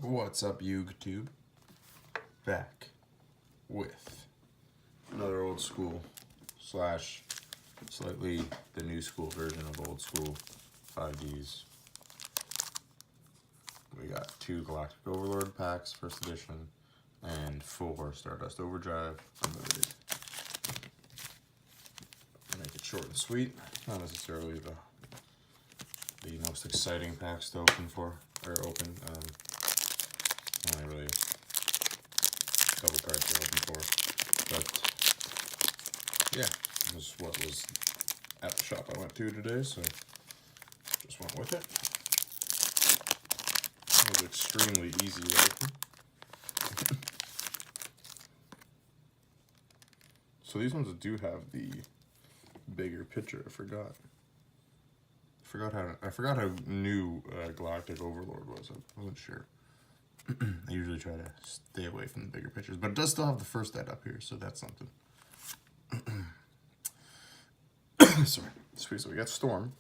What's up, YouTube? Back with another old school slash slightly the new school version of old school 5Ds. We got 2 Galactic Overlord packs, first edition, and 4 Stardust Overdrive unlimited. Make it short and sweet. Not necessarily the most exciting packs to open open. Only really a couple cards to open for, but yeah, this is what was at the shop I went to today, so just went with it. It was extremely easy to open. So these ones do have the bigger picture. I forgot how new Galactic Overlord was. I wasn't sure. I usually try to stay away from the bigger pictures, but it does still have the first ed up here, so that's something. Sorry. Sweet. So we got Storm,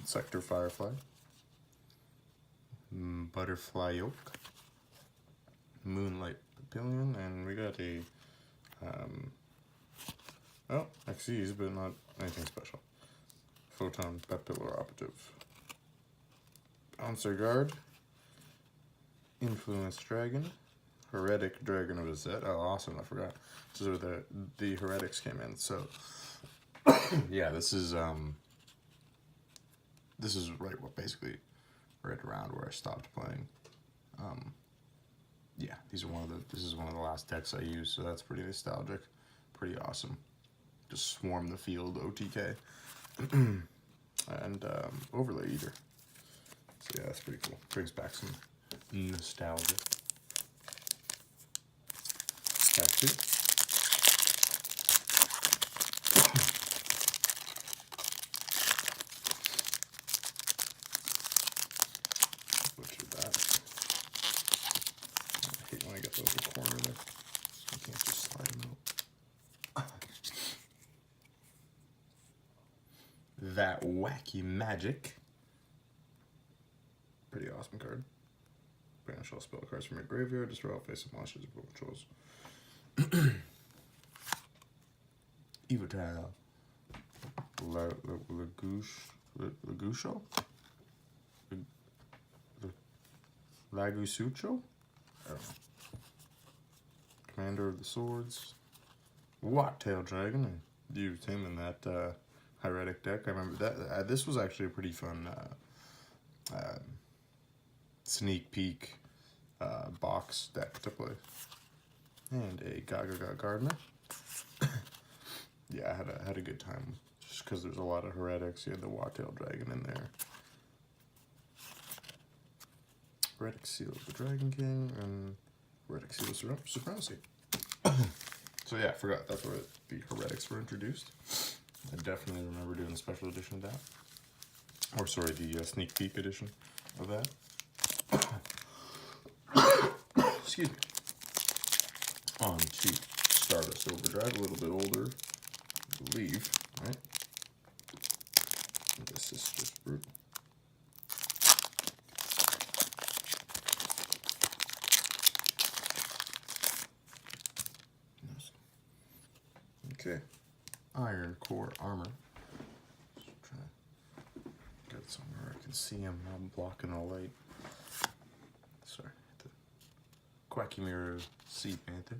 Sector Firefly, Butterfly Yolk, Moonlight Papillion, and we got a XEs, but not anything special. Photon Papillar Operative, Bouncer Guard, Influence Dragon, Heretic Dragon of the Set. Oh, awesome! I forgot. This is where the Heretics came in. So, yeah, this is basically right around where I stopped playing. Yeah, this is one of the last decks I used, so that's pretty nostalgic, pretty awesome. Just swarm the field, OTK, and Overlay Eater. So yeah, that's pretty cool. Brings back some nostalgia. Tattoo. Butcher that. I hate when I get those in the corner there. I can't just slide them out. That Wacky Magic. Pretty awesome card. Banish all spell cards from your graveyard, destroy all face of monsters or controls. Evotile. Lagusho? Lagusucho? I don't know. Commander of the Swords. Whitetail Dragon. I used him in that Heretic deck. I remember that. This was actually a pretty fun sneak peek box deck to play. And a Gaga Gardener. Yeah, I had a good time just because there's a lot of Heretics. You had the Whitetail Dragon in there. Heretic Seal of the Dragon King and Heretic Seal of Supremacy. So yeah, I forgot that's where the Heretics were introduced. I definitely remember doing a special edition of that. Or sorry, the sneak peek edition of that. Excuse me. On to Stardust Overdrive, a little bit older, I believe, right? This is just brute. Okay, Iron Core Armor. Just trying to get somewhere I can see him. I'm blocking the light. Sorry, the Quacky Mirror Sea Panther.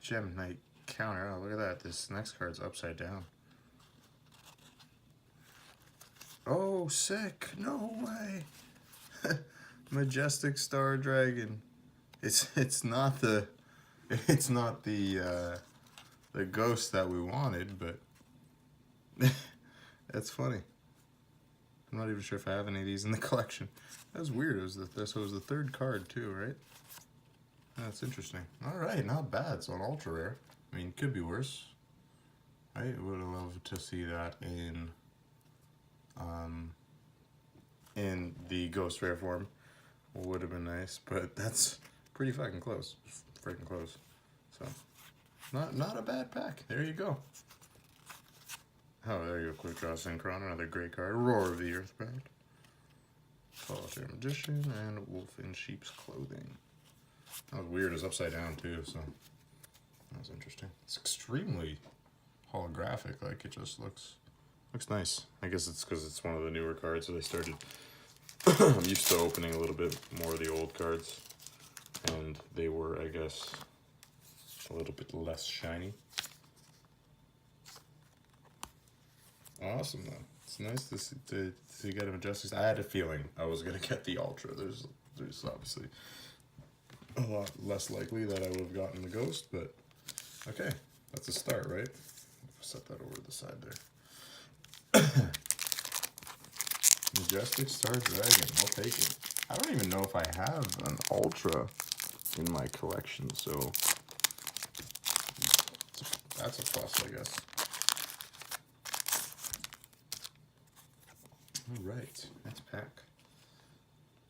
Gem Knight counter. Oh, look at that. This next card's upside down. Oh, sick. No way. Majestic Star Dragon. It's not the ghost that we wanted, but that's funny. I'm not even sure if I have any of these in the collection. That's weird. It was the third card too, right? That's interesting. All right, not bad. So an ultra rare. I mean, could be worse. I would have loved to see that in the ghost rare form. Would have been nice, but that's pretty fucking close. Freaking close. So, not a bad pack. There you go. Oh, there you go. Quick Draw Synchron, another great card. Roar of the Earthbound. Solitaire Magician, and Wolf in Sheep's Clothing. That was weird, it's upside down too, so that was interesting. It's extremely holographic, like it just looks nice. I guess it's because it's one of the newer cards, so they started. I'm used to opening a little bit more of the old cards, and they were, I guess, a little bit less shiny. Awesome though. It's nice to get a Majestic. I had a feeling I was gonna get the Ultra. There's obviously a lot less likely that I would have gotten the Ghost, but okay, that's a start, right? Set that over to the side there. Majestic Star Dragon, I'll take it. I don't even know if I have an Ultra in my collection, so that's a plus, I guess. Alright, next pack.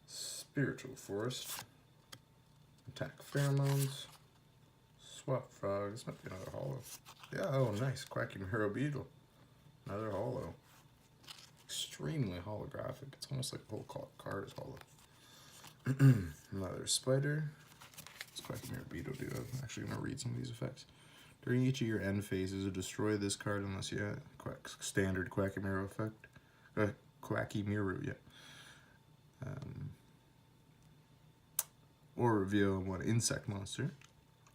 Spiritual Forest. Attack Pheromones. Swap Frog. This might be another holo. Yeah, oh nice. Quacky Mirror Beetle. Another holo. Extremely holographic. It's almost like the whole card is holo. Another Spider. What's Quacky Mirror Beetle do? I'm actually going to read some of these effects. During each of your end phases, destroy this card unless you have standard Quacky Mirror effect. Quacky Mirror, yeah. Or reveal one insect monster.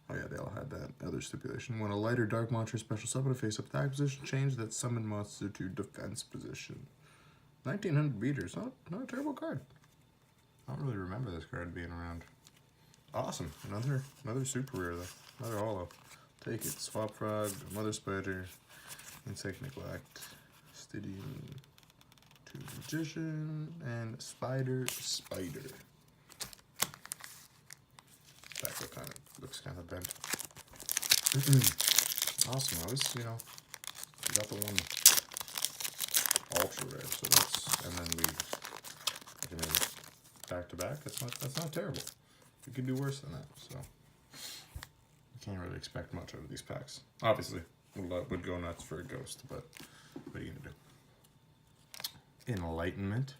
Oh yeah, they all had that other stipulation. When a light or dark monster special summon a face-up attack position, change that summon monster to defense position. 1900 meters, not a terrible card. I don't really remember this card being around. Awesome, another super rare though. Another holo. Take it. Swap Frog, Mother Spider, Insect Neglect, Stydian, Magician, and Spider. That looks kind of bent. Awesome. I was, we got the one ultra rare, so and then we back to back. That's not terrible. We could do worse than that. So you can't really expect much out of these packs. Obviously, would go nuts for a Ghost, but what are you gonna do? Enlightenment.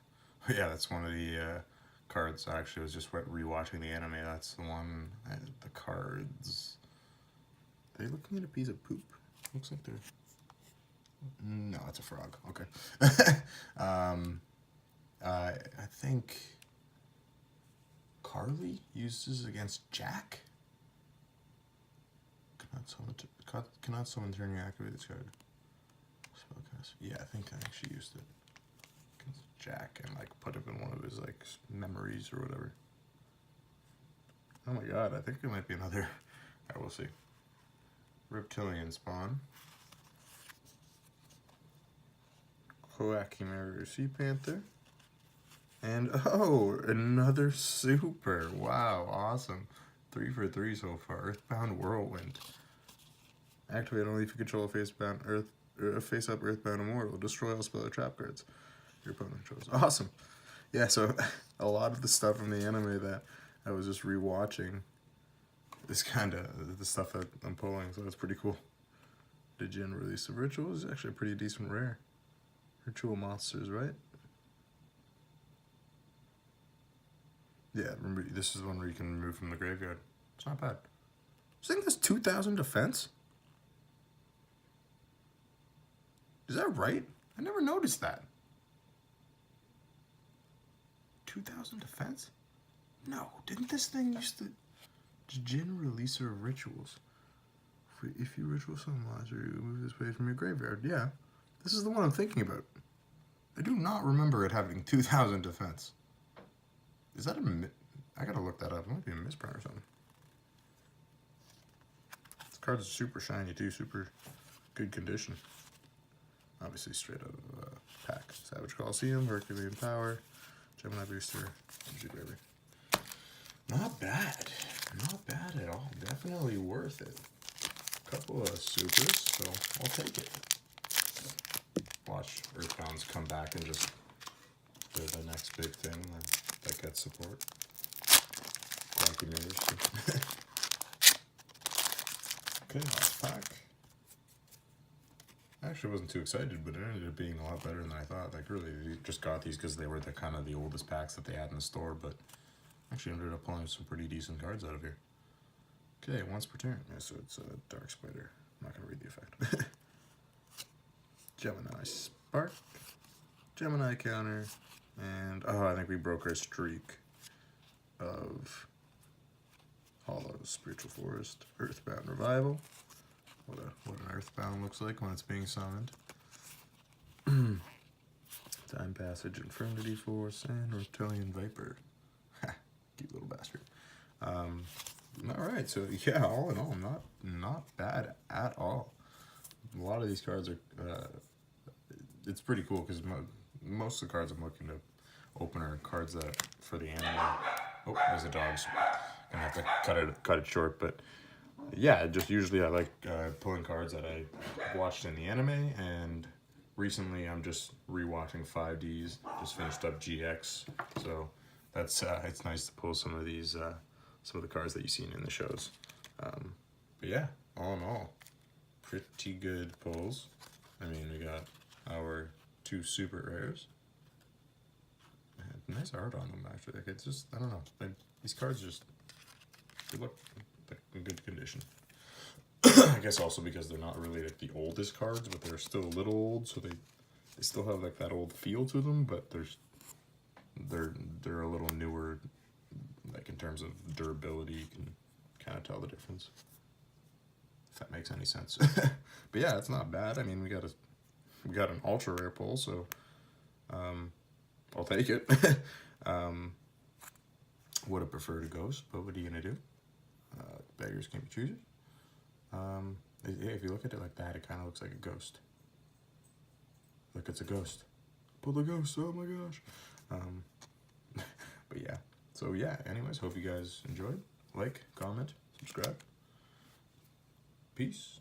Yeah, that's one of the cards. I actually was just rewatching the anime. That's the one. The cards. Are they looking at a piece of poop? Looks like they're. No, it's a frog. Okay. I think Carly uses against Jack. Cannot summon turn you activate this card. Spellcast. Yeah, I think she used it. Jack and put him in one of his memories or whatever. Oh my god, I think it might be another. I will see. Reptilian Spawn. Quacky Mirror Sea Panther. And oh, another super. Wow, awesome. 3 for 3 so far. Earthbound Whirlwind. Activate only if you control a face-up Earthbound Immortal. Destroy all spell or trap cards your opponent controls. Awesome. Yeah, so a lot of the stuff from the anime that I was just rewatching is kind of the stuff that I'm pulling, so that's pretty cool. Degen Release of Ritual is actually a pretty decent rare. Ritual Monsters, right? Yeah, remember, this is one where you can remove from the graveyard. It's not bad. I think that's 2,000 defense? Is that right? I never noticed that. 2,000 defense? No, didn't this thing used to... Djinn Releaser of Rituals. If you ritual summon monster, you remove this page from your graveyard. Yeah, this is the one I'm thinking about. I do not remember it having 2,000 defense. Is that I gotta look that up. It might be a misprint or something. This card is super shiny too, super good condition. Obviously straight out of pack. Savage Colosseum, Herculean Power, Gemini Booster, Energy Gravy. Not bad. Not bad at all. Definitely worth it. Couple of supers, so I'll take it. Watch Earthbounds come back and just do the next big thing that gets support. Quacky Mirrors. Okay, last pack. I actually wasn't too excited, but it ended up being a lot better than I thought. Like, really, we just got these because they were the kind of the oldest packs that they had in the store, but actually ended up pulling some pretty decent cards out of here. Okay, once per turn. Yeah, so it's a Dark Spider. I'm not going to read the effect. Gemini Spark, Gemini Counter, and oh, I think we broke our streak of Hollow Spiritual Forest, Earthbound Revival. What an Earthbound looks like when it's being summoned. Time Passage, Infirmity Force, and Reptilian Viper. Ha, cute little bastard. Alright, so yeah, all in all, not bad at all. A lot of these cards are, it's pretty cool because most of the cards I'm looking to open are cards that for the anime. Oh, there's a dog, so I'm gonna have to cut it short, but yeah, just usually I like pulling cards that I watched in the anime, and recently I'm just rewatching 5Ds, just finished up GX, so that's it's nice to pull some of these, some of the cards that you've seen in the shows. But yeah, all in all, pretty good pulls. I mean, we got our 2 super rares. Nice art on them, actually. Like, it's just, I don't know, these cards just, they look like in good condition. I guess also because they're not really like the oldest cards, but they're still a little old, so they still have like that old feel to them, but they're a little newer, like in terms of durability. You can kind of tell the difference, if that makes any sense. But yeah, it's not bad. I mean, we got an ultra rare pull, so I'll take it. Would have preferred a ghost, but what are you gonna do? Beggars can't be choosers. Yeah, if you look at it like that, it kind of looks like a ghost. Look, it's a ghost. Pull the ghost, oh my gosh. But yeah, so yeah, anyways, hope you guys enjoyed. Like, comment, subscribe. Peace.